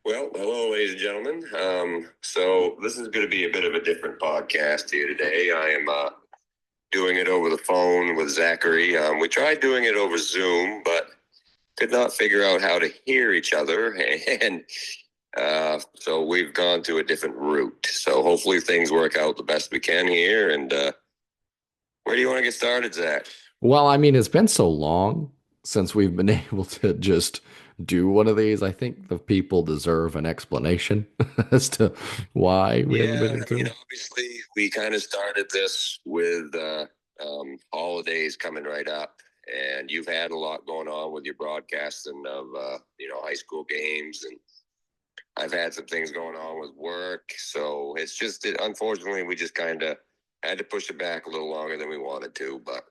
Well, hello, ladies and gentlemen. So this is going to be a bit of a different podcast here today. I am doing it over the phone with Zachary. We tried doing it over Zoom, but could not figure out how to hear each other, and so we've gone to a different route. So hopefully things work out the best we can here. And where do you want to get started, Zach? Well, I mean, it's been so long since we've been able to just do one of these. I think the people deserve an explanation as to why we haven't Yeah, been able I mean, to. obviously, we kind of started this with holidays coming right up, and you've had a lot going on with your broadcasting of high school games, and I've had some things going on with work. So it's just unfortunately we just kind of had to push it back a little longer than we wanted to, but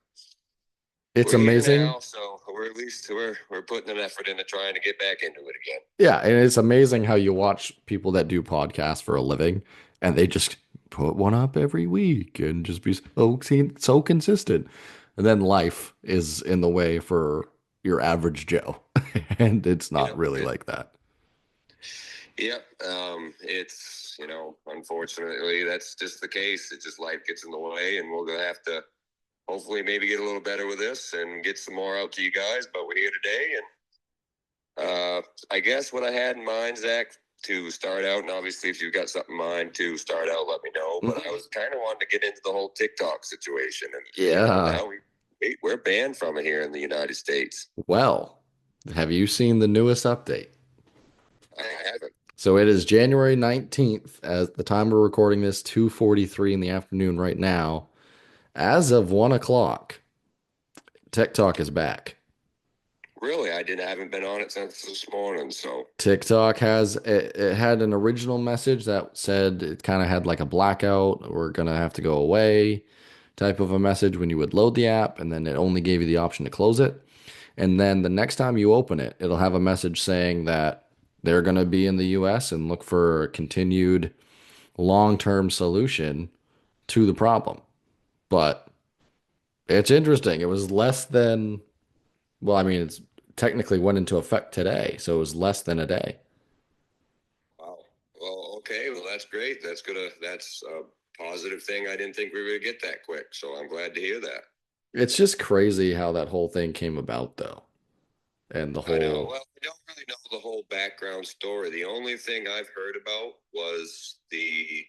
It's we're here amazing. now, so we're at least we're putting an effort into trying to get back into it again. Yeah, and it's amazing how you watch people that do podcasts for a living and they just put one up every week and just be so consistent. And then life is in the way for your average Joe. And it's not really Yep. like that. Yep. It's, unfortunately, that's just the case. It's just life gets in the way, and we're going to have to hopefully maybe get a little better with this and get some more out to you guys. But we're here today. And I guess what I had in mind, Zach, to start out, and obviously if you've got something in mind to start out, let me know. But I was kind of wanting to get into the whole TikTok situation. And, Yeah. now we're banned from it here in the United States. Well, have you seen the newest update? I haven't. So it is January 19th at the time we're recording this, 2:43 in the afternoon right now. As of 1 o'clock, TikTok is back. Really, I haven't been on it since this morning. So, TikTok it had an original message that said it kind of had like a blackout, we're gonna have to go away type of a message when you would load the app, and then it only gave you the option to close it. And then the next time you open it, it'll have a message saying that they're gonna be in the US and look for a continued long-term solution to the problem. But it's interesting. It was less than, well, I mean, it's technically went into effect today, so it was less than a day. wow. Well, okay. Well, that's great. That's a positive thing. I didn't think we were going to get that quick. So I'm glad to hear that. It's just crazy how that whole thing came about, though. And the I know. whole, Well, I don't really know the whole background story. The only thing I've heard about was the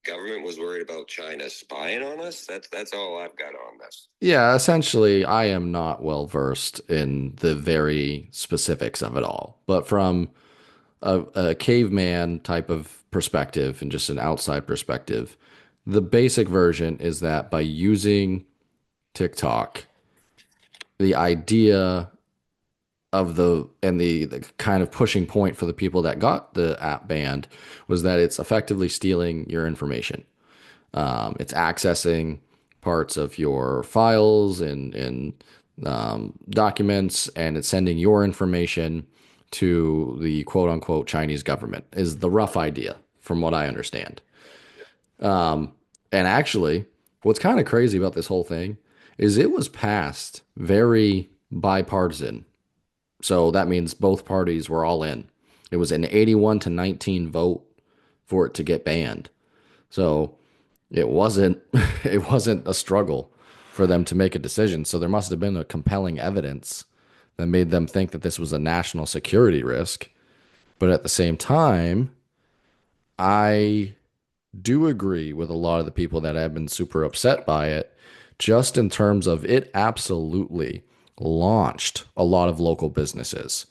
government was worried about China spying on us. That's all I've got on this. yeah, essentially, I am not well versed in the very specifics of it all. But from a caveman type of perspective and just an outside perspective, the basic version is that by using TikTok, the idea of the kind of pushing point for the people that got the app banned was that it's effectively stealing your information. It's accessing parts of your files and documents, and it's sending your information to the quote unquote Chinese government, is the rough idea from what I understand. Um, and actually, what's kind of crazy about this whole thing is it was passed very bipartisan, so that means both parties were all in. It was an 81 to 19 vote for it to get banned. So it wasn't it wasn't a struggle for them to make a decision. So there must have been a compelling evidence that made them think that this was a national security risk. But at the same time, I do agree with a lot of the people that have been super upset by it, just in terms of it absolutely launched a lot of local businesses.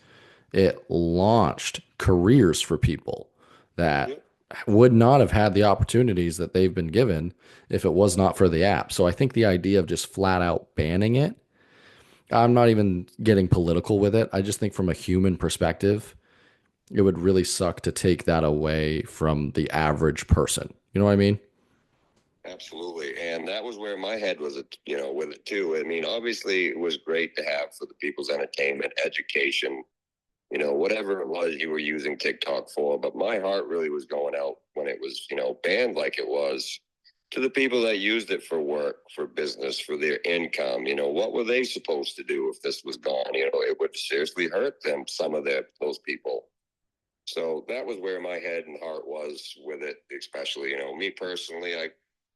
It launched careers for people that Yep. would not have had the opportunities that they've been given if it was not for the app. So I think the idea of just flat out banning it, I'm not even getting political with it. I just think from a human perspective, it would really suck to take that away from the average person. You know what I mean? Absolutely. And that was where my head was, with it too. I mean, obviously, it was great to have for the people's entertainment, education, whatever it was you were using TikTok for. But my heart really was going out when it was, banned like it was to the people that used it for work, for business, for their income. What were they supposed to do if this was gone? It would seriously hurt them, some of those people. So that was where my head and heart was with it, especially, me personally, I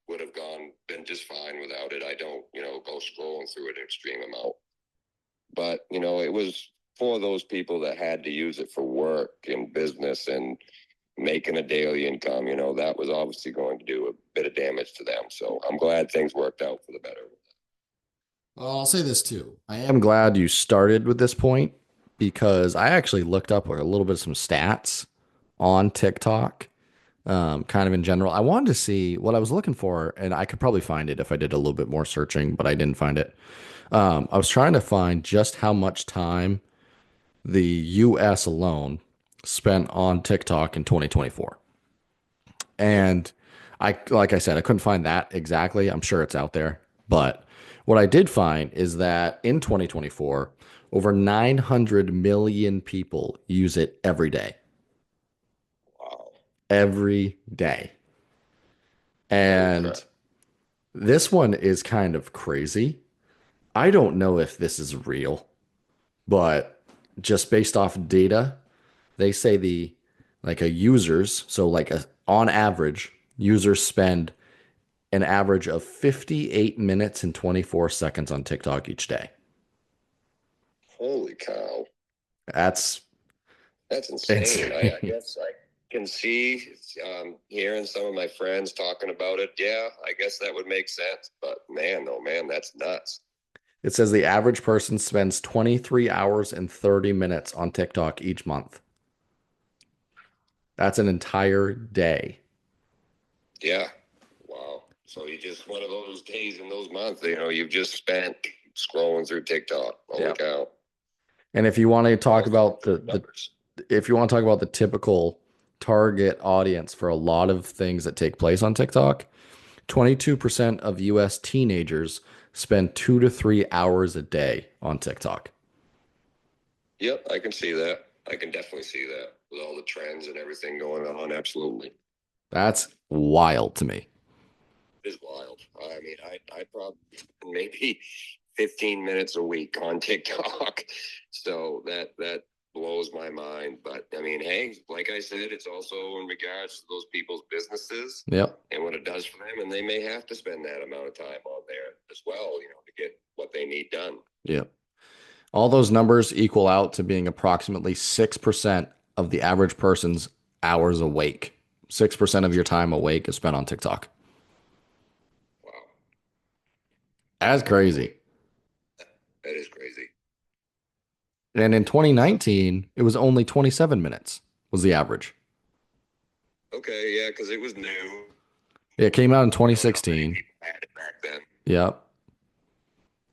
would have been just fine without it. I don't, go scrolling through it an extreme amount. But, it was for those people that had to use it for work and business and making a daily income, that was obviously going to do a bit of damage to them. So I'm glad things worked out for the better. Well, I'll say this too. I am glad you started with this point because I actually looked up a little bit of some stats on TikTok, kind of in general. I wanted to see what I was looking for, and I could probably find it if I did a little bit more searching, but I didn't find it. I was trying to find just how much time the US alone spent on TikTok in 2024. And like I said, I couldn't find that exactly. I'm sure it's out there. But what I did find is that in 2024, over 900 million people use it every day. Wow. Every day. And this one is kind of crazy. I don't know if this is real, but just based off data, they say a users, so on average, users spend an average of 58 minutes and 24 seconds on TikTok each day. Holy cow. That's insane. I guess I can see, hearing some of my friends talking about it. Yeah, I guess that would make sense. But man, oh man, that's nuts. It says the average person spends 23 hours and 30 minutes on TikTok each month. That's an entire day. Yeah. Wow. So you just one of those days in those months, you've just spent scrolling through TikTok. Holy cow. And if you want to talk about if you want to talk about the typical target audience for a lot of things that take place on TikTok, 22% of US teenagers spend 2 to 3 hours a day on TikTok. Yep, I can see that. I can definitely see that with all the trends and everything going on. Absolutely. That's wild to me. It is wild. I mean, I probably maybe 15 minutes a week on TikTok. So that blows my mind. But I mean, hey, like I said, it's also in regards to those people's businesses. Yep. And what it does for them. And they may have to spend that amount of time on there as well, to get what they need done. Yep. All those numbers equal out to being approximately 6% of the average person's hours awake. 6% of your time awake is spent on TikTok. Wow. That's crazy. That is crazy. And in 2019, it was only 27 minutes was the average. Okay, yeah, because it was new. It came out in 2016. Had it back then. Yep.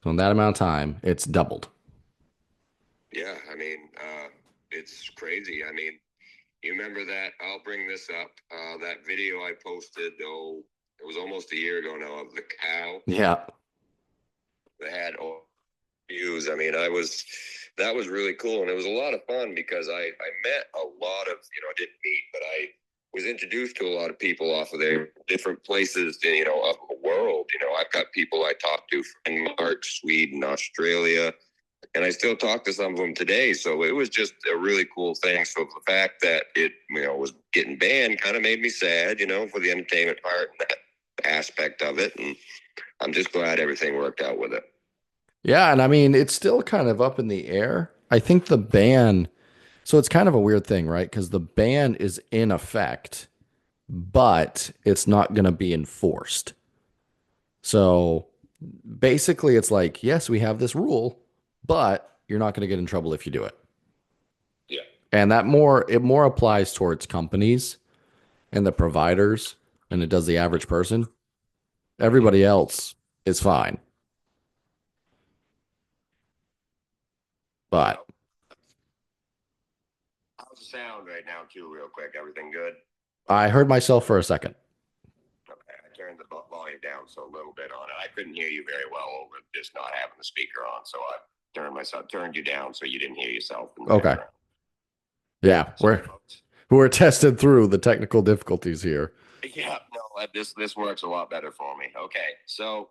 So in that amount of time, it's doubled. Yeah, I mean, it's crazy. I mean, you remember that? I'll bring this up. That video I posted, it was almost a year ago now, of the cow. Yeah. That had views. I mean, that was really cool. And it was a lot of fun because I met a lot of, I didn't meet, but I was introduced to a lot of people off of their different places, of the world. I've got people I talked to from Denmark, Sweden, Australia, and I still talk to some of them today. So it was just a really cool thing. So the fact that it, was getting banned kind of made me sad, for the entertainment part and that aspect of it. And I'm just glad everything worked out with it. Yeah, and I mean, it's still kind of up in the air. I think the ban, so it's kind of a weird thing, right? Because the ban is in effect, but it's not going to be enforced. So basically, it's like, yes, we have this rule, but you're not going to get in trouble if you do it. Yeah. And it more applies towards companies and the providers than it does the average person. Everybody else is fine. But how's the sound right now, too, real quick? Everything good? I heard myself for a second. Okay, I turned the volume down so a little bit on it. I couldn't hear you very well over just not having the speaker on, so I turned you down so you didn't hear yourself. Okay. Background. Yeah, we're tested through the technical difficulties here. Yeah, no, this works a lot better for me. Okay, so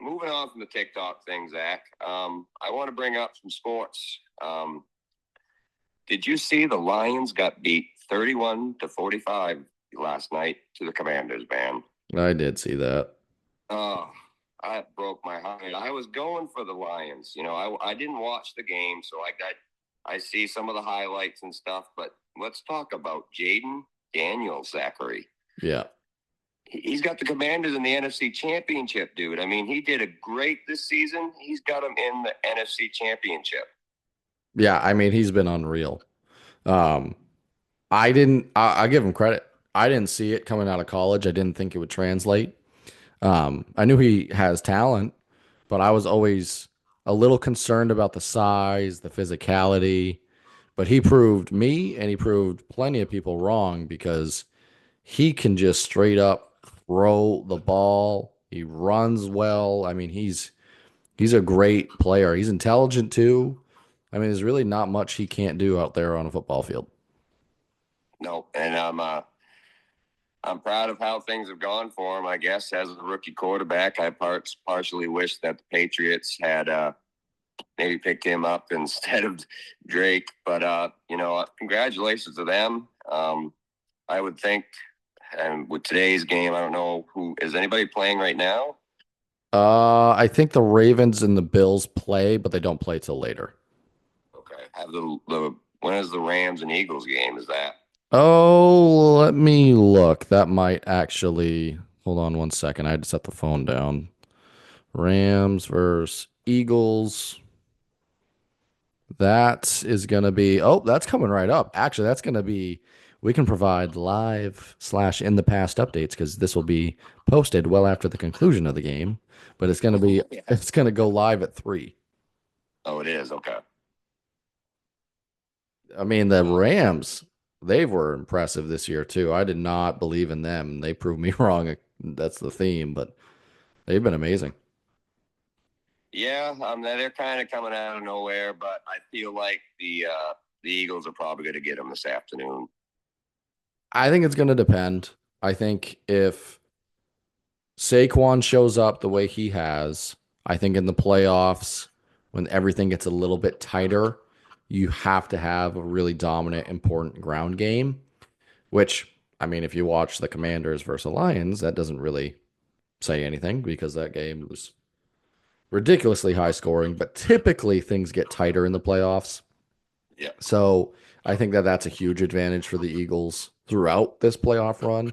moving on from the TikTok thing, Zach, I want to bring up some sports. Did you see the Lions got beat 31-45 last night to the Commanders, man? I did see that. Oh, I broke my heart. I was going for the Lions. I didn't watch the game, so I see some of the highlights and stuff. But let's talk about Jaden Daniels, Zachary. Yeah. He's got the Commanders in the NFC Championship, dude. I mean, he did a great this season. He's got them in the NFC Championship. Yeah, I mean, he's been unreal. Um, I give him credit. I didn't see it coming out of college. I didn't think it would translate. I knew he has talent, but I was always a little concerned about the size, the physicality. But he proved me and he proved plenty of people wrong because he can just straight up throw the ball. He runs well. I mean, he's a great player. He's intelligent too. I mean, there's really not much he can't do out there on a football field. No, and I'm proud of how things have gone for him. I guess as a rookie quarterback, I partially wish that the Patriots had maybe picked him up instead of Drake. But congratulations to them. I would think, and with today's game, I don't know who is anybody playing right now. I think the Ravens and the Bills play, but they don't play till later. Okay, have the when is the Rams and Eagles game? Is that? Oh, let me look. That might actually, hold on one second. I had to set the phone down. Rams versus Eagles. That is going to be, oh, that's coming right up. Actually, that's going to be, we can provide live slash in the past updates because this will be posted well after the conclusion of the game. But it's going to be, Yeah. it's going to go live at 3. Oh, it is. Okay. I mean, the Rams, they were impressive this year too. I did not believe in them. They proved me wrong. That's the theme, but they've been amazing. Yeah, they're kind of coming out of nowhere, but I feel like the Eagles are probably going to get them this afternoon. I think it's going to depend. I think if Saquon shows up the way he has, I think in the playoffs, when everything gets a little bit tighter, you have to have a really dominant, important ground game, which, I mean, if you watch the Commanders versus the Lions, that doesn't really say anything because that game was ridiculously high scoring, but typically things get tighter in the playoffs. Yeah. So I think that that's a huge advantage for the Eagles throughout this playoff run.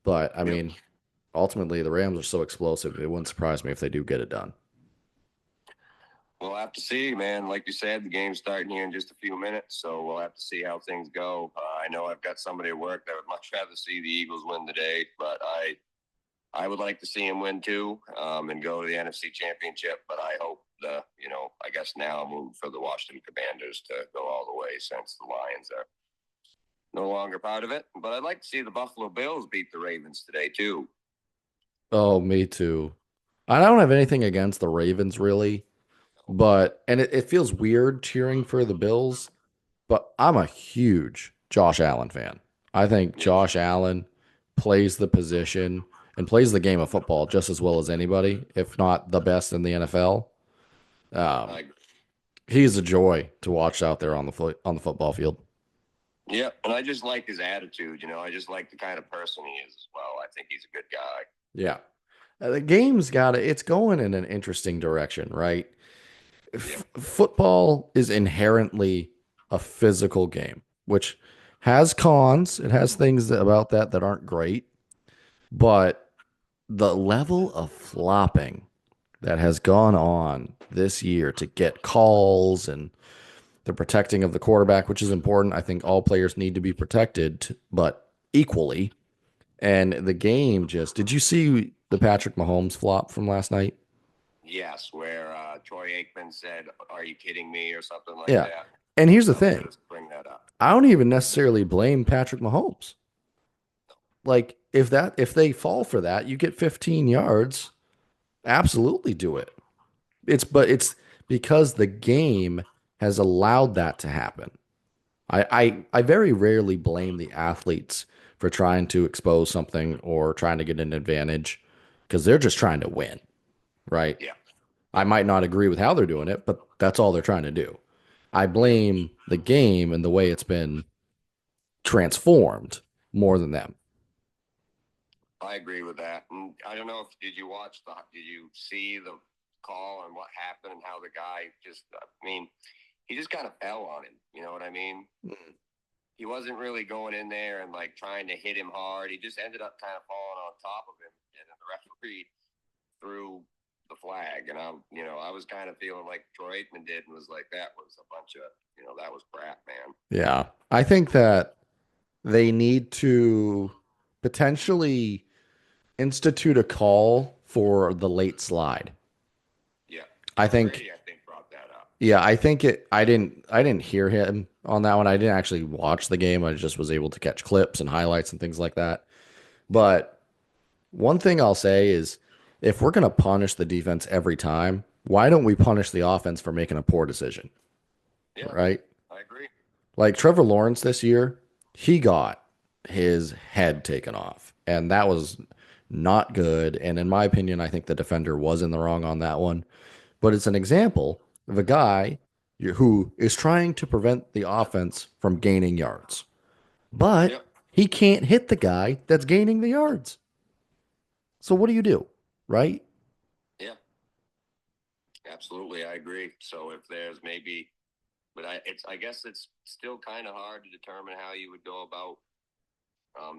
But I mean, ultimately, the Rams are so explosive, it wouldn't surprise me if they do get it done. We'll have to see, man. Like you said, the game's starting here in just a few minutes, so we'll have to see how things go. I know I've got somebody at work that would much rather see the Eagles win today, but I would like to see him win too, and go to the NFC Championship. But I hope I guess now I'm rooting for the Washington Commanders to go all the way since the Lions are no longer part of it. But I'd like to see the Buffalo Bills beat the Ravens today too. Oh, me too. I don't have anything against the Ravens really, but and it feels weird cheering for the Bills, but I'm a huge Josh Allen fan. I think Yeah. Josh Allen plays the position and plays the game of football just as well as anybody, if not the best in the NFL. Um, I he's a joy to watch out there on the football field. Yeah, and I just like his attitude. I just like the kind of person he is as well. I think he's a good guy. Yeah. The game's it's going in an interesting direction, right? Yeah. Football is inherently a physical game, which has cons. It has things about that aren't great, but the level of flopping that has gone on this year to get calls and the protecting of the quarterback, which is important. I think all players need to be protected, but equally. And the game just, did you see the Patrick Mahomes flop from last night? Yes, where Troy Aikman said, "Are you kidding me?" or something like Yeah. that. And here's the I was thing. going to bring that up. I don't even necessarily blame Patrick Mahomes. Like if they fall for that, you get 15 yards, absolutely do it. It's because the game has allowed that to happen. I very rarely blame the athletes for trying to expose something or trying to get an advantage because they're just trying to win, right? Yeah. I might not agree with how they're doing it, but that's all they're trying to do. I blame the game and the way it's been transformed more than them. I agree with that. And I don't know if did you see the call and what happened and how the guy just, I mean, he just kind of fell on him. You know what I mean? Mm. He wasn't really going in there and like trying to hit him hard. He just ended up kind of falling on top of him, and then the referee threw the flag. And I was kind of feeling like Troy Aikman did, and was like, that was a bunch of, that was crap, man. Yeah. I think that they need to potentially institute a call for the late slide. Yeah, I Tom think, Brady, I think, brought that up. yeah, I think I didn't hear him on that one. I didn't actually watch the game. I just was able to catch clips and highlights and things like that. But one thing I'll say is if we're going to punish the defense every time, why don't we punish the offense for making a poor decision? Yeah, Right? I agree. Like Trevor Lawrence this year, he got his head taken off, and that was not good. And in my opinion, I think the defender was in the wrong on that one. But it's an example of a guy who is trying to prevent the offense from gaining yards, but Yep. he can't hit the guy that's gaining the yards. So what do you do? Right? Yeah, absolutely. I agree. So if there's maybe, but I guess it's still kind of hard to determine how you would go about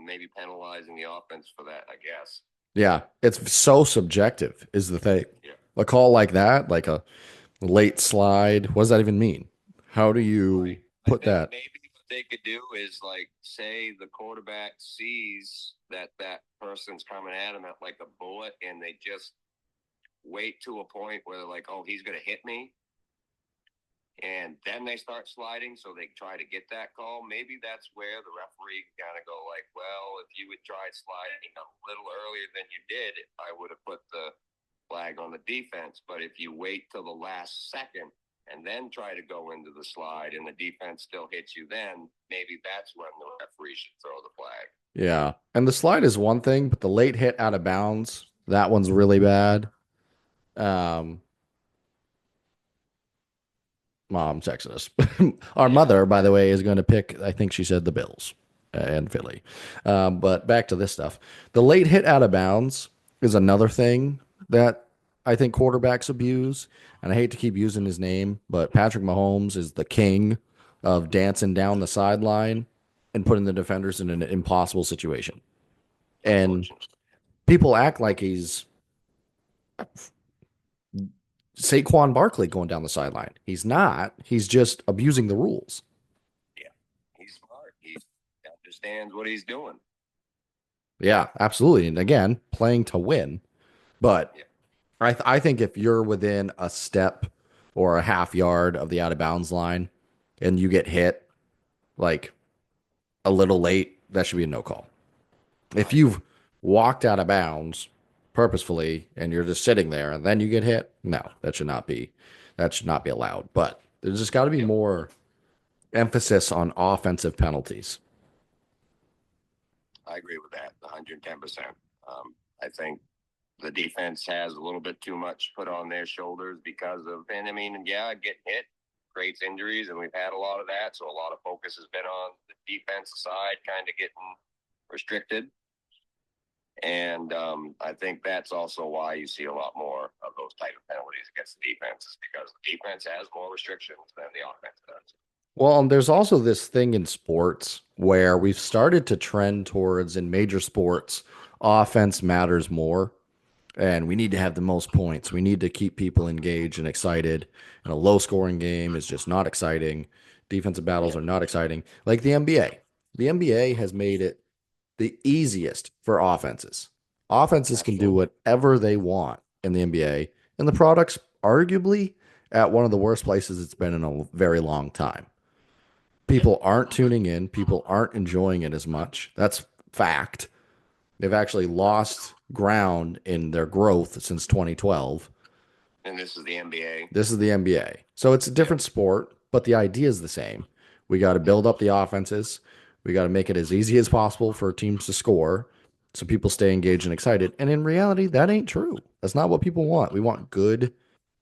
maybe penalizing the offense for that, I guess. Yeah, it's so subjective, is the thing. Yeah. A call like that, like a late slide, what does that even mean? How do you Right. I put think that? maybe what they could do is like say the quarterback sees that person's coming at him at like a bullet, and they just wait to a point where they're like, oh, he's gonna hit me, and then they start sliding, so they try to get that call. Maybe that's where the referee kind of go like, well, if you had tried sliding a little earlier than you did, I would have put the flag on the defense. But if you wait till the last second and then try to go into the slide and the defense still hits you, then maybe that's when the referee should throw the flag. Yeah. And the slide is one thing, but the late hit out of bounds, that one's really bad. Um, Mom texted us. Our Yeah. mother, by the way, is going to pick, I think she said the Bills and Philly. But back to this stuff. The late hit out of bounds is another thing that I think quarterbacks abuse. And I hate to keep using his name, but Patrick Mahomes is the king of dancing down the sideline and putting the defenders in an impossible situation. And Unfortunately. people act like he's Saquon Barkley going down the sideline. He's not. He's just abusing the rules. Yeah. He's smart. He understands what he's doing. Yeah, absolutely. And again, playing to win. But Yeah. I think if you're within a step or a half yard of the out of bounds line and you get hit like a little late, that should be a no call. If you've walked out of bounds purposefully and you're just sitting there and then you get hit, no, that should not be allowed. But there's just got to be Yeah. more emphasis on offensive penalties. I agree with that 110%. I think the defense has a little bit too much put on their shoulders because of, and I mean, yeah, getting hit creates injuries, and we've had a lot of that. So a lot of focus has been on the defensive side, kind of getting restricted. And I think that's also why you see a lot more of those type of penalties against the defenses, because the defense has more restrictions than the offense does. Well, and there's also this thing in sports where we've started to trend towards in major sports, offense matters more. And we need to have the most points. We need to keep people engaged and excited. And a low scoring game is just not exciting. Defensive battles Yeah. are not exciting. Like the NBA. The NBA has made it the easiest for offenses. Offenses can do whatever they want in the NBA, and the product's arguably at one of the worst places it's been in a very long time. Yeah. People aren't tuning in, people aren't enjoying it as much. That's fact. They've actually lost ground in their growth since 2012. And this is the NBA. This is the NBA. So it's a different sport, but the idea is the same. We got to build up the offenses. We got to make it as easy as possible for teams to score so people stay engaged and excited. And in reality, that ain't true. That's not what people want. We want good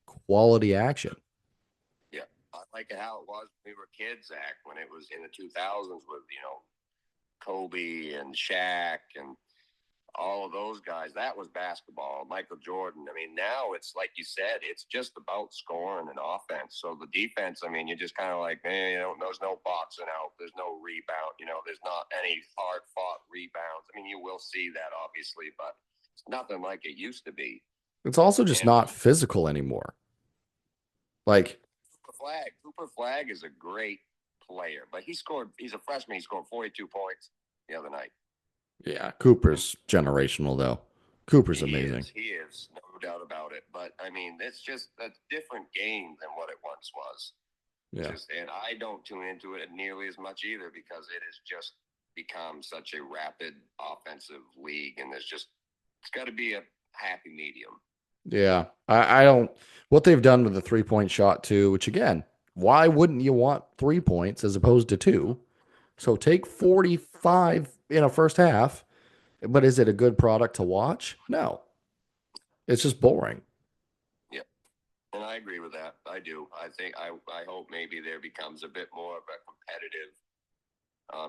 quality action. Yeah. I like how it was when we were kids, Zach, when it was in the 2000s with, Kobe and Shaq and all of those guys. That was basketball. Michael Jordan. I mean, now it's like you said, it's just about scoring and offense. So the defense, I mean, you're just kind of like, man, there's no boxing out. There's no rebound. There's not any hard fought rebounds. I mean, you will see that obviously, but it's nothing like it used to be. It's also just And not physical anymore. Like, Cooper Flag is a great player, but he's a freshman. He scored 42 points the other night. yeah, Cooper's generational though. Cooper's amazing. He is, no doubt about it. But I mean, it's just a different game than what it once was. Yeah. And I don't tune into it nearly as much either because it has just become such a rapid offensive league, and it's got to be a happy medium. Yeah. I don't what they've done with the 3-point shot too, which again, why wouldn't you want 3 points as opposed to two? So take 45 in a first half, but is it a good product to watch? No. It's just boring. Yep. And I agree with that. I do. I hope maybe there becomes a bit more of a competitive,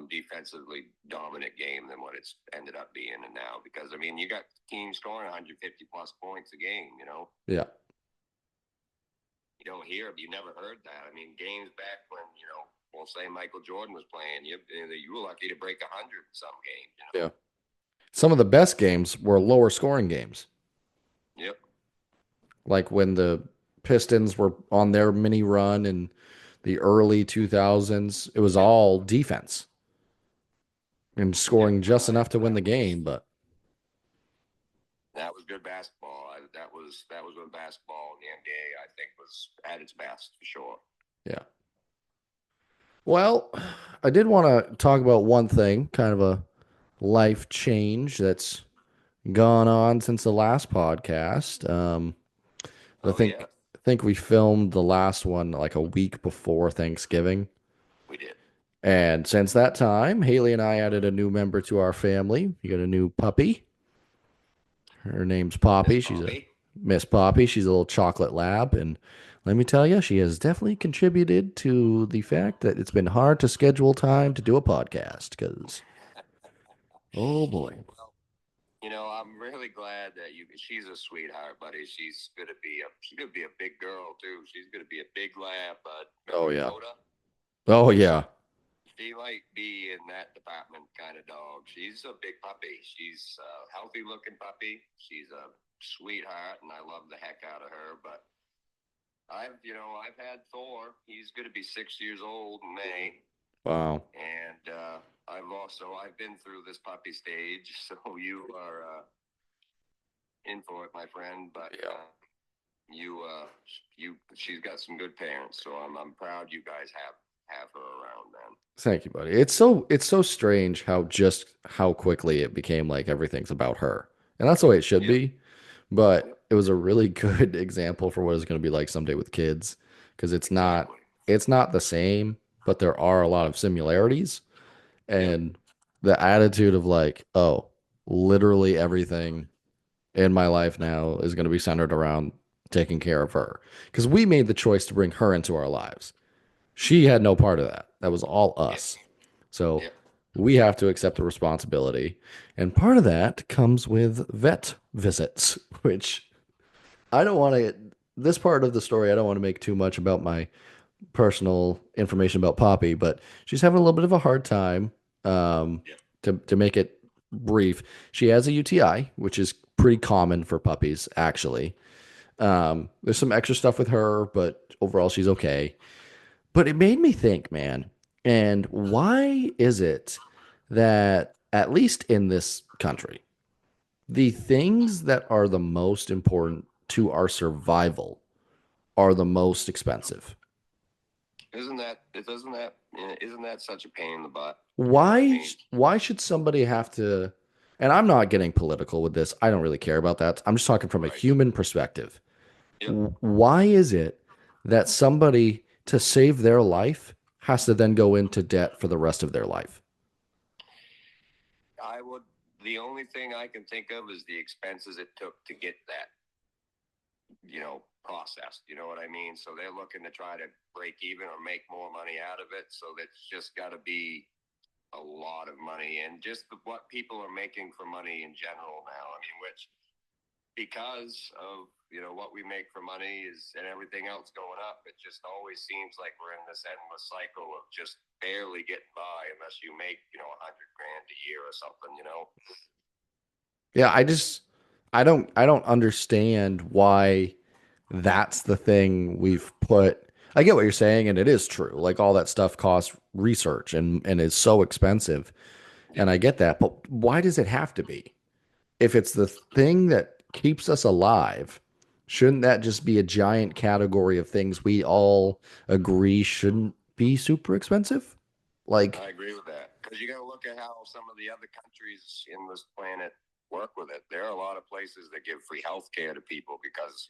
defensively dominant game than what it's ended up being and now. Because, I mean, you got teams scoring 150 plus points a game, Yeah. You don't hear, you never heard that. I mean, games back when, we'll say Michael Jordan was playing, you were lucky to break 100 in some games. Yeah. Some of the best games were lower scoring games. Yep. Like when the Pistons were on their mini run in the early 2000s, it was all defense and scoring just enough to win the game, but that was good basketball. That was when basketball in the NBA, I think, was at its best for sure. yeah. Well, I did want to talk about one thing, kind of a life change that's gone on since the last podcast. I think we filmed the last one like a week before Thanksgiving. We did. And since that time, Haley and I added a new member to our family. We got a new puppy. Her name's Poppy. She's a Miss Poppy. She's a little chocolate lab. And let me tell you, she has definitely contributed to the fact that it's been hard to schedule time to do a podcast because, oh boy. I'm really glad that she's a sweetheart, buddy. She's gonna be a big girl too. She's gonna be a big lab, bud. Oh yeah. Dakota? Oh yeah. She might be in that department kind of dog. She's a big puppy. She's a healthy looking puppy. She's a sweetheart, and I love the heck out of her. But I've had Thor. He's going to be 6 years old in May. Wow. And I've been through this puppy stage, so you are in for it, my friend. But she's got some good parents, so I'm proud you guys have her around, man. Thank you, buddy. It's so strange how quickly it became like everything's about her. And that's the way it should be. But it was a really good example for what it's going to be like someday with kids because it's not the same, but there are a lot of similarities. And the attitude of like, oh, literally everything in my life now is going to be centered around taking care of her. Because we made the choice to bring her into our lives. She had no part of that. That was all us. So we have to accept the responsibility. And part of that comes with vet visits, which I don't want to, this part of the story, I don't want to make too much about my personal information about Poppy, but she's having a little bit of a hard time. To make it brief, she has a UTI, which is pretty common for puppies, actually. There's some extra stuff with her, but overall she's okay. But it made me think, man, and why is it that, at least in this country, the things that are the most important to our survival are the most expensive? Isn't that such a pain in the butt? Why should somebody have to, and I'm not getting political with this. I don't really care about that. I'm just talking from a human perspective. Why is it that somebody to save their life has to then go into debt for the rest of their life? The only thing I can think of is the expenses it took to get that, processed. You know what I mean? So they're looking to try to break even or make more money out of it. So that's just got to be a lot of money, and just what people are making for money in general now. I mean, which because of what we make for money is and everything else going up, it just always seems like we're in this endless cycle of just barely getting by unless you make 100 grand a year or something. Yeah, I don't understand why that's the thing we've put. I get what you're saying, and it is true. Like all that stuff costs research and is so expensive. And Yep. I get that, but why does it have to be? If it's the thing that keeps us alive, shouldn't that just be a giant category of things we all agree shouldn't be super expensive? Like, I agree with that, because you got to look at how some of the other countries in this planet work with it. There are a lot of places that give free health care to people because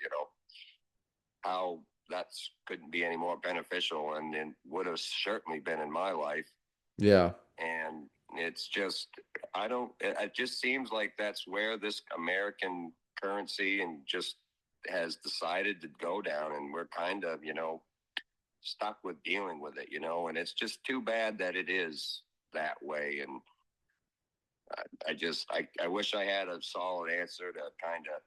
how that's couldn't be any more beneficial, and it would have certainly been in my life. yeah, And it's just, I don't, it just seems like that's where this American currency and just has decided to go down, and we're kind of stuck with dealing with it, and it's just too bad that it is that way. And I wish I had a solid answer to kind of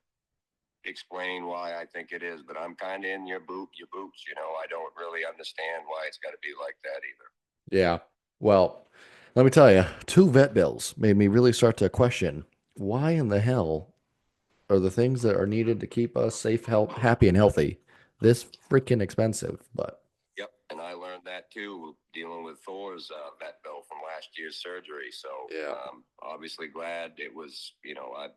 explain why I think it is, but I'm kind of in your boots. I don't really understand why it's got to be like that either. yeah. Well, let me tell you, two vet bills made me really start to question why in the hell are the things that are needed to keep us safe, happy, and healthy this freaking expensive? But Yep, and I learned that too dealing with Thor's vet bill from last year's surgery. So yeah, obviously glad it was. I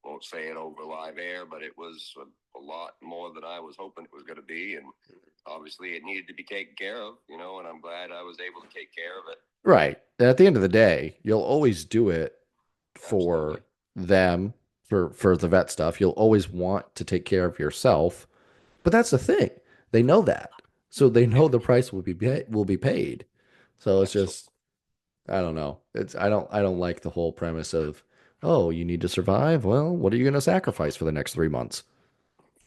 won't say it over live air, but it was a lot more than I was hoping it was going to be, and obviously it needed to be taken care of. And I'm glad I was able to take care of it. right. And at the end of the day, you'll always do it Absolutely. for them for the vet stuff. You'll always want to take care of yourself, but that's the thing. They know that. So they know Yep. the price will be paid. So it's Absolutely. just I don't know. It's I don't like the whole premise of, oh, you need to survive. Well, what are you going to sacrifice for the next 3 months?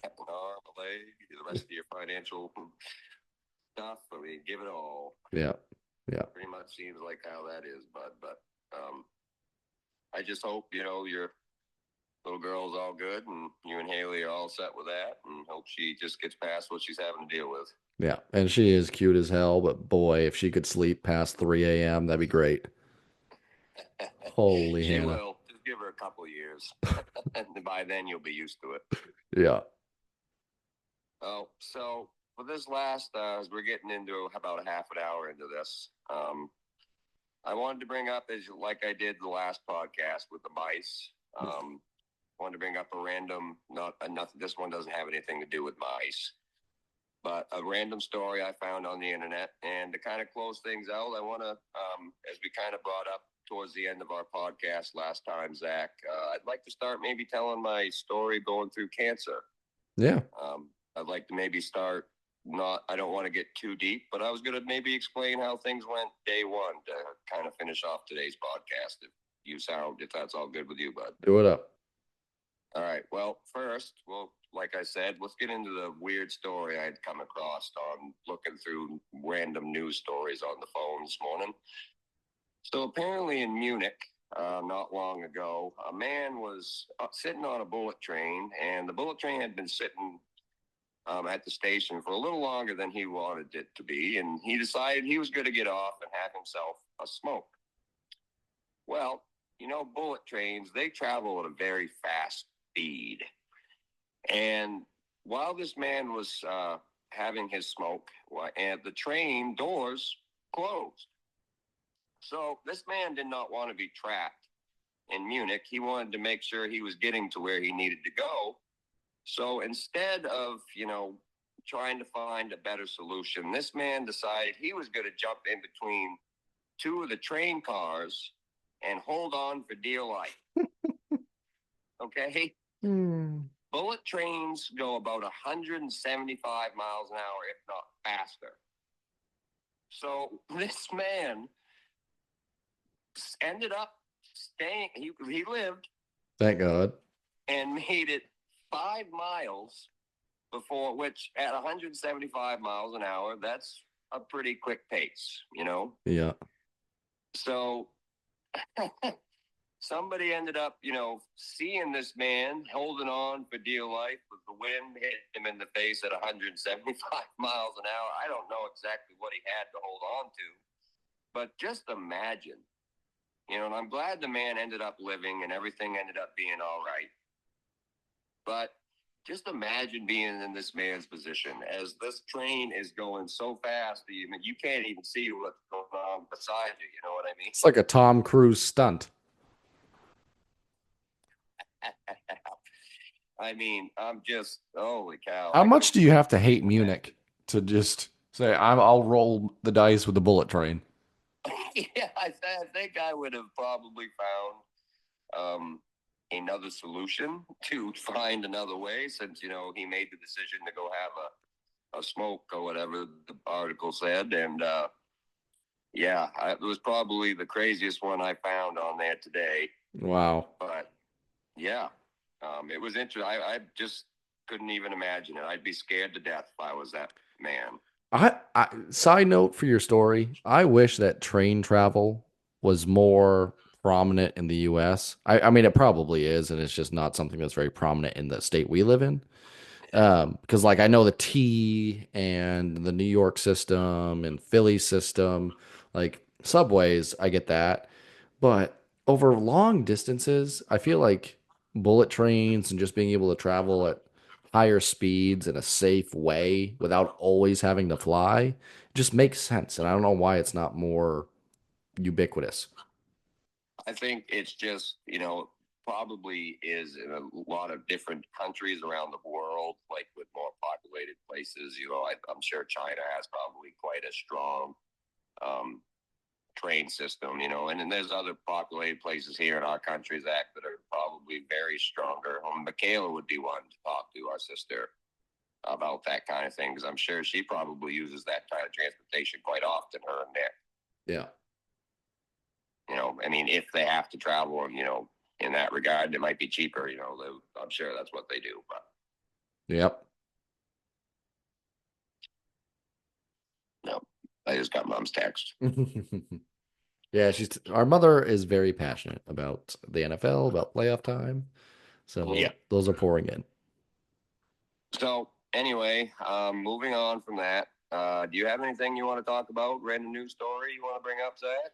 An arm, a leg, the rest of your financial stuff. I mean, give it all. Yeah. Yeah. Pretty much seems like how that is, bud. But I just hope your little girl's all good, and you and Haley are all set with that, and hope she just gets past what she's having to deal with. Yeah. And she is cute as hell, but boy, if she could sleep past 3 a.m., that'd be great. Holy She Hannah. will. Just give her a couple years, and by then you'll be used to it. Yeah. Oh, so for this last, as we're getting into about a half an hour into this, I wanted to bring up, as like I did the last podcast with the mice. Wanted to bring up a random, not nothing. This one doesn't have anything to do with mice, but a random story I found on the internet. And to kind of close things out, I want to, as we kind of brought up towards the end of our podcast last time, Zach, I'd like to start maybe telling my story going through cancer. Yeah. I'd like to maybe start. Not, I don't want to get too deep, but I was going to maybe explain how things went day one to kind of finish off today's podcast. If that's all good with you, bud. Do it up. All right. Well, first, like I said, let's get into the weird story I'd come across on looking through random news stories on the phone this morning. So apparently in Munich, not long ago, a man was sitting on a bullet train, and the bullet train had been sitting at the station for a little longer than he wanted it to be, and he decided he was going to get off and have himself a smoke. Well, bullet trains, they travel at a very fast speed. And while this man was having his smoke, and the train doors closed. So this man did not want to be trapped in Munich. He wanted to make sure he was getting to where he needed to go. So instead of, trying to find a better solution, this man decided he was going to jump in between two of the train cars and hold on for dear life. Okay? Bullet trains go about 175 miles an hour, if not faster. So this man ended up staying, he lived Thank God. and made it 5 miles before, which at 175 miles an hour, that's a pretty quick pace, you know? Yeah. So somebody ended up, seeing this man holding on for dear life with the wind hitting him in the face at 175 miles an hour. I don't know exactly what he had to hold on to, but just imagine, and I'm glad the man ended up living and everything ended up being all right. But just imagine being in this man's position as this train is going so fast that you can't even see what's going on beside you. You know what I mean? It's like a Tom Cruise stunt. I mean, I'm just, holy cow. How much do you have to hate Munich to just say, I'll roll the dice with the bullet train? Yeah, I think I would have probably found another solution to find another way since, he made the decision to go have a smoke or whatever the article said. And yeah, it was probably the craziest one I found on there today. Wow. But yeah, it was interesting. I just couldn't even imagine it. I'd be scared to death if I was that man. Side note for your story, I wish that train travel was more prominent in the US. I mean, it probably is, and it's just not something that's very prominent in the state we live in. Because like I know the T and the New York system and Philly system, like subways, I get that. But over long distances, I feel like bullet trains and just being able to travel at higher speeds in a safe way without always having to fly just makes sense. And I don't know why it's not more ubiquitous. I think it's just, probably is in a lot of different countries around the world, like with more populated places. I'm sure China has probably quite a strong um, train system, and then there's other populated places here in our country, Zach, that are probably very stronger. Michaela would be one to talk to, our sister, about that kind of thing, because I'm sure she probably uses that kind of transportation quite often, her and Nick. Yeah. I mean, if they have to travel, and in that regard, it might be cheaper. I'm sure that's what they do. But Yep. no, I just got mom's text. Yeah, our mother is very passionate about the NFL, about playoff time. So Yeah. those are pouring in. So anyway, moving on from that, do you have anything you want to talk about? Random news story you want to bring up, Zach?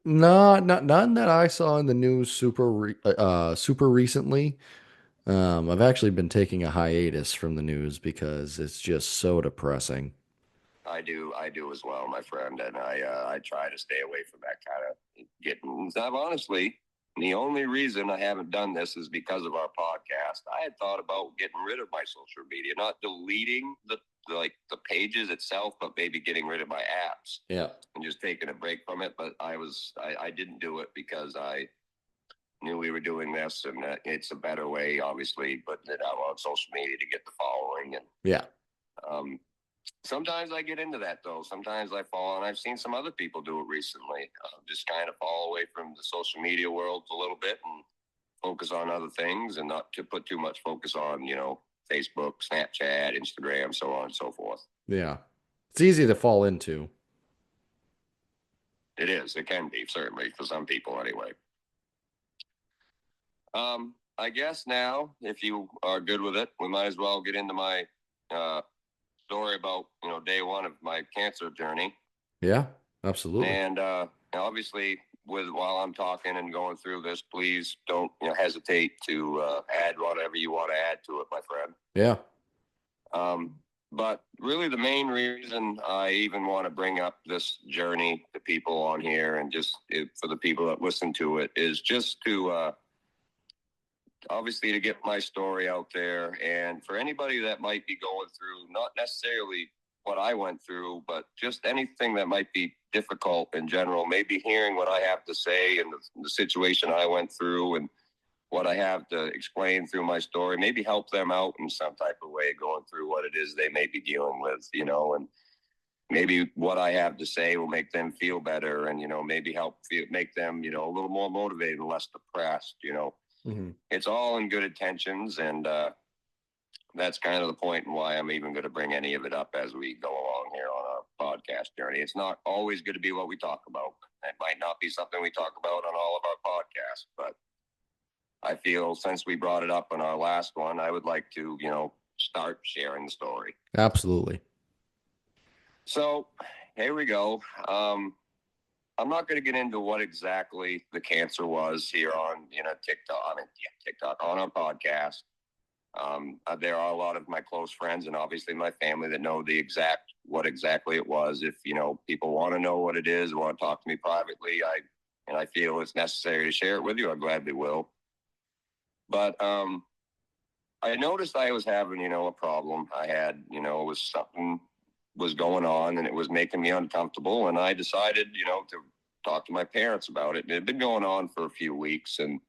No, none that I saw in the news super recently. I've actually been taking a hiatus from the news because it's just so depressing. I do as well, my friend, and I try to stay away from that kind of getting. I'm honestly, the only reason I haven't done this is because of our podcast. I had thought about getting rid of my social media, not deleting the pages itself, but maybe getting rid of my apps. Yeah. And just taking a break from it. But I didn't do it because I knew we were doing this, and it's a better way, obviously, putting it out on social media to get the following. And yeah. Sometimes I get into that, though. Sometimes I fall, and I've seen some other people do it recently. Just kind of fall away from the social media world a little bit and focus on other things, and not to put too much focus on, Facebook, Snapchat, Instagram, so on and so forth. Yeah. It's easy to fall into. It is. It can be, certainly, for some people anyway. I guess now, if you are good with it, we might as well get into my story about, day one of my cancer journey. Yeah, absolutely. And obviously, while I'm talking and going through this, please don't hesitate to add whatever you want to add to it, my friend. Yeah. But really, the main reason I even want to bring up this journey to people on here, and just for the people that listen to it, is just to obviously to get my story out there, and for anybody that might be going through not necessarily what I went through, but just anything that might be difficult in general, maybe hearing what I have to say and the situation I went through and what I have to explain through my story, maybe help them out in some type of way going through what it is they may be dealing with, and maybe what I have to say will make them feel better, and, maybe make them, a little more motivated and less depressed, Mm-hmm. It's all in good intentions. And that's kind of the point and why I'm even going to bring any of it up as we go along here on our podcast journey. It's not always going to be what we talk about. It might not be something we talk about on all of our podcasts, but I feel since we brought it up in our last one, I would like to, start sharing the story. Absolutely. So here we go. I'm not going to get into what exactly the cancer was here on, TikTok, on our podcast. There are a lot of my close friends and obviously my family that know what exactly it was. If, people want to know what it is, want to talk to me privately, I feel it's necessary to share it with you, I gladly will. But, I noticed I was having, a problem. I had, something was going on and it was making me uncomfortable. And I decided, to talk to my parents about it. And it had been going on for a few weeks. And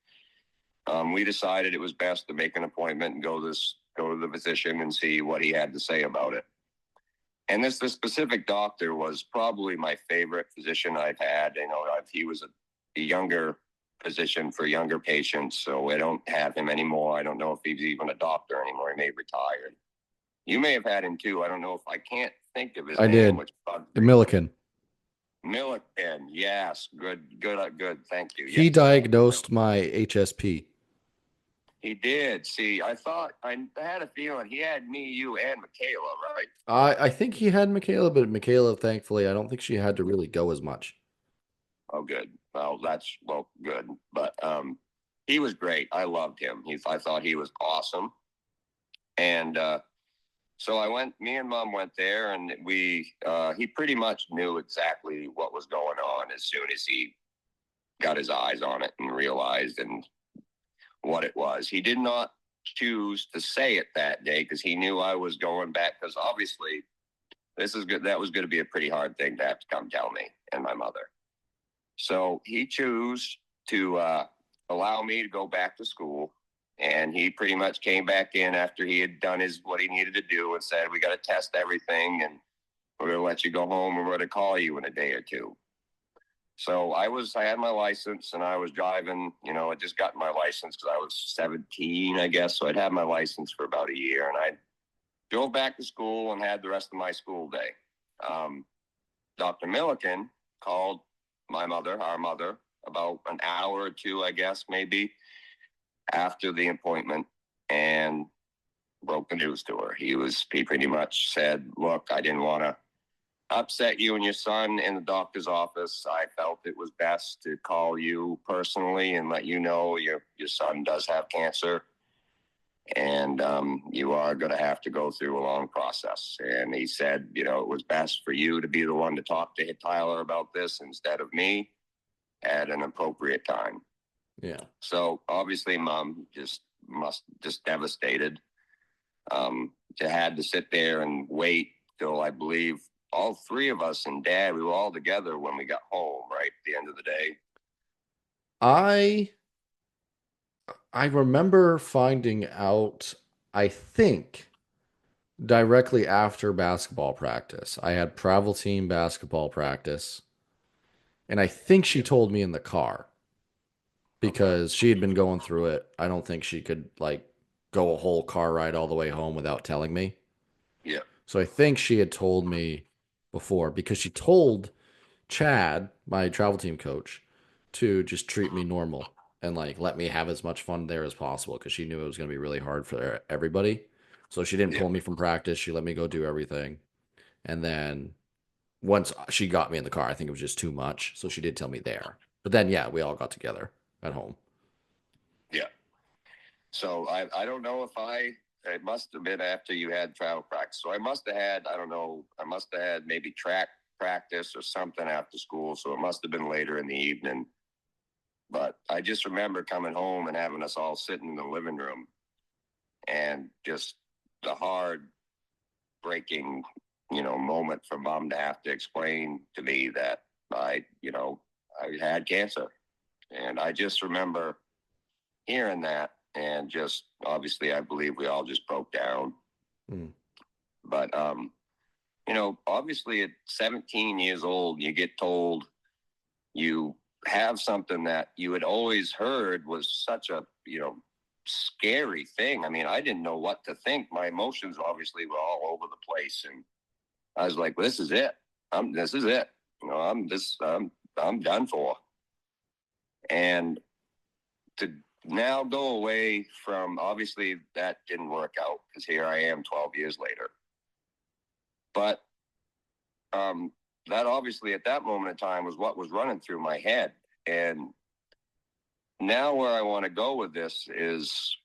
we decided it was best to make an appointment and go to the physician and see what he had to say about it. And this specific doctor was probably my favorite physician I've had. He was a younger physician for younger patients, so I don't have him anymore. I don't know if he's even a doctor anymore. He may have retired. You may have had him too. I don't know if I can't think of his name. Did. Milliken. Milliken, yes. Good. Thank you. He diagnosed my HSP. He did. See, I had a feeling he had me, you, and Michaela, right? I think he had Michaela, but Michaela, thankfully, I don't think she had to really go as much. Oh, good. Well, good. But he was great. I loved him. I thought he was awesome. And so me and Mom went there, and he pretty much knew exactly what was going on as soon as he got his eyes on it and realized and what it was. He did not choose to say it that day because he knew I was going back, because obviously this is good. That was going to be a pretty hard thing to have to come tell me and my mother. So he chose to allow me to go back to school. And he pretty much came back in after he had done what he needed to do and said, we got to test everything and we're going to let you go home and we're going to call you in a day or two. So I had my license and I was driving, I just got my license because I was 17, I guess. So I'd had my license for about a year, and I drove back to school and had the rest of my school day. Dr. Milliken called our mother, about an hour or two, I guess, maybe, after the appointment, and broke the news to her. He pretty much said, look, I didn't want to upset you and your son in the doctor's office. I felt it was best to call you personally and let you know your son does have cancer, and you are going to have to go through a long process. And he said, it was best for you to be the one to talk to Tyler about this instead of me at an appropriate time. Yeah. So obviously Mom just devastated. Had to sit there and wait till, I believe, all three of us and Dad, we were all together when we got home, right at the end of the day. I remember finding out, I think, directly after basketball practice. I had travel team basketball practice, and I think she told me in the car because she had been going through it. I don't think she could go a whole car ride all the way home without telling me. Yeah. So I think she had told me before, because she told Chad, my travel team coach, to just treat me normal and let me have as much fun there as possible, because she knew it was going to be really hard for everybody. So she didn't pull me from practice. She let me go do everything. And then once she got me in the car, I think it was just too much. So she did tell me there. But then, yeah, we all got together at home. Yeah. So I don't know if it must have been after you had travel practice. So I must have had maybe track practice or something after school. So it must have been later in the evening. But I just remember coming home and having us all sitting in the living room, and just the hard breaking, moment for Mom to have to explain to me that I had cancer. And I just remember hearing that, and just obviously I believe we all just broke down. But obviously at 17 years old, you get told you have something that you had always heard was such a scary thing. I mean, I didn't know what to think. My emotions obviously were all over the place, and I was like, "This is it. This is it. I'm done for." And to now go away from, obviously that didn't work out because here I am 12 years later. But that obviously at that moment in time was what was running through my head. And now where I want to go with this is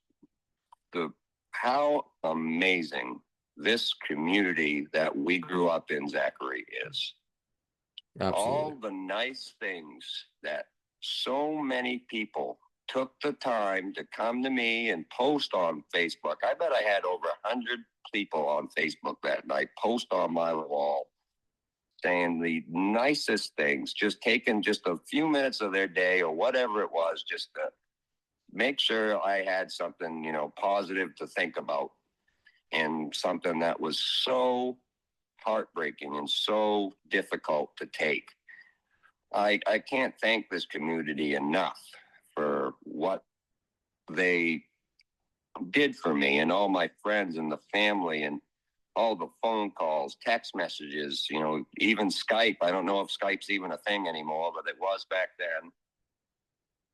how amazing this community that we grew up in, Zachary, is. Absolutely. All the nice things that so many people took the time to come to me and post on Facebook. I bet I had over 100 people on Facebook that night post on my wall saying the nicest things, just taking just a few minutes of their day or whatever it was, just to make sure I had something, positive to think about, and something that was so heartbreaking and so difficult to take. I can't thank this community enough for what they did for me, and all my friends and the family, and all the phone calls, text messages, even Skype. I don't know if Skype's even a thing anymore, but it was back then.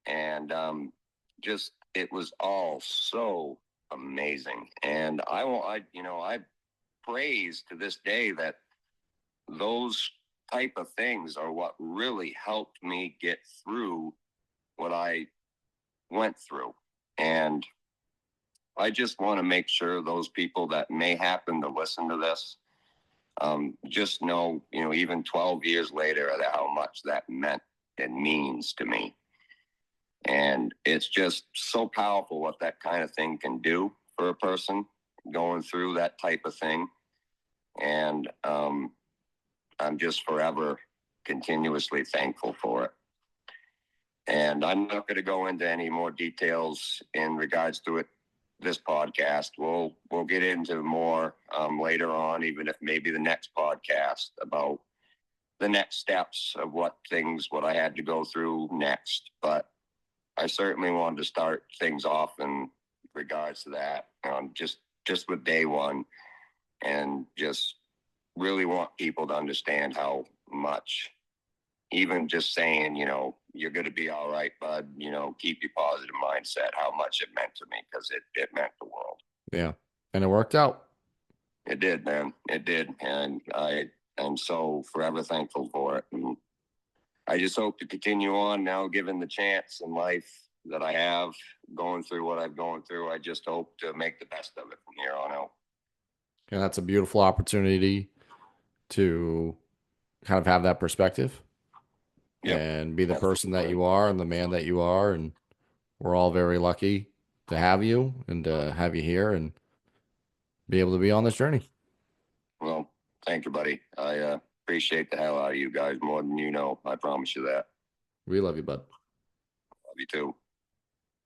And just, it was all so amazing. And I praise to this day that those type of things are what really helped me get through what I went through. And I just want to make sure those people that may happen to listen to this just know, even 12 years later, how much that meant and means to me. And it's just so powerful what that kind of thing can do for a person going through that type of thing. And I'm just forever continuously thankful for it. And I'm not going to go into any more details in regards to it. This podcast, we'll get into more later on, even if maybe the next podcast, about the next steps of what I had to go through next. But I certainly wanted to start things off in regards to that, just with day one, and just really want people to understand how much, even just saying, you're going to be all right, bud, keep your positive mindset, how much it meant to me, because it meant the world. Yeah. And it worked out. It did, man. It did. And I am so forever thankful for it. And I just hope to continue on now, given the chance in life that I have, going through what I've gone through. I just hope to make the best of it from here on out. And that's a beautiful opportunity to kind of have that perspective. Yep. And be the person that you are and the man that you are. And we're all very lucky to have you and to have you here and be able to be on this journey. Well, thank you, buddy. I appreciate the hell out of you guys more than you know. I promise you that. We love you, bud. Love you too.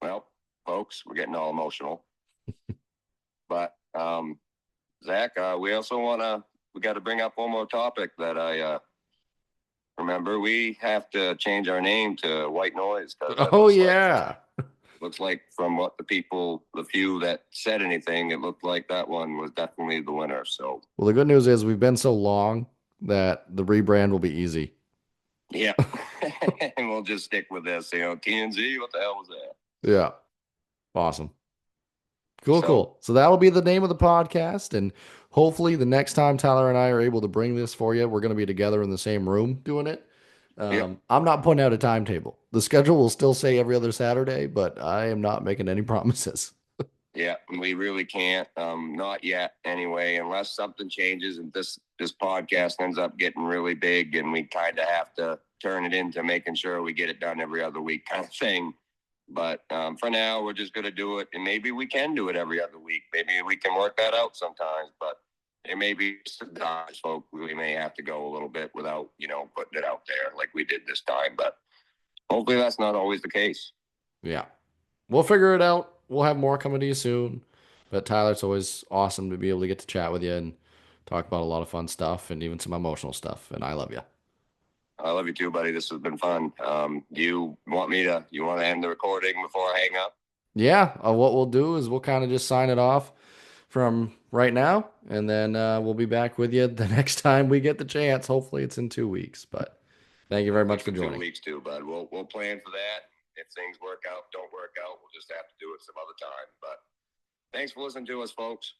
Well, folks, we're getting all emotional. But Zach, we also we got to bring up one more topic that I remember. We have to change our name to White Noise. Oh, yeah. Looks like from what the few that said anything, it looked like that one was definitely the winner. So, well, the good news is we've been so long that the rebrand will be easy. Yeah. And we'll just stick with this, TNZ, what the hell was that? Yeah. Awesome. Cool. So that'll be the name of the podcast. And hopefully the next time Tyler and I are able to bring this for you, we're going to be together in the same room doing it. I'm not putting out a timetable. The schedule will still say every other Saturday, but I am not making any promises. Yeah, we really can't. Not yet anyway, unless something changes and this podcast ends up getting really big and we kind of have to turn it into making sure we get it done every other week kind of thing. But for now, we're just going to do it. And maybe we can do it every other week. Maybe we can work that out sometimes. But there may be some times, folks, we may have to go a little bit without, putting it out there like we did this time. But hopefully that's not always the case. Yeah. We'll figure it out. We'll have more coming to you soon. But Tyler, it's always awesome to be able to get to chat with you and talk about a lot of fun stuff and even some emotional stuff. And I love you. I love you too, buddy. This has been fun. You want to end the recording before I hang up? Yeah, what we'll do is we'll kind of just sign it off from right now, and then we'll be back with you the next time we get the chance. Hopefully, it's in 2 weeks. But thank you very much for For two joining. weeks too, bud. We'll plan for that. If things work out, don't work out, we'll just have to do it some other time. But thanks for listening to us, folks.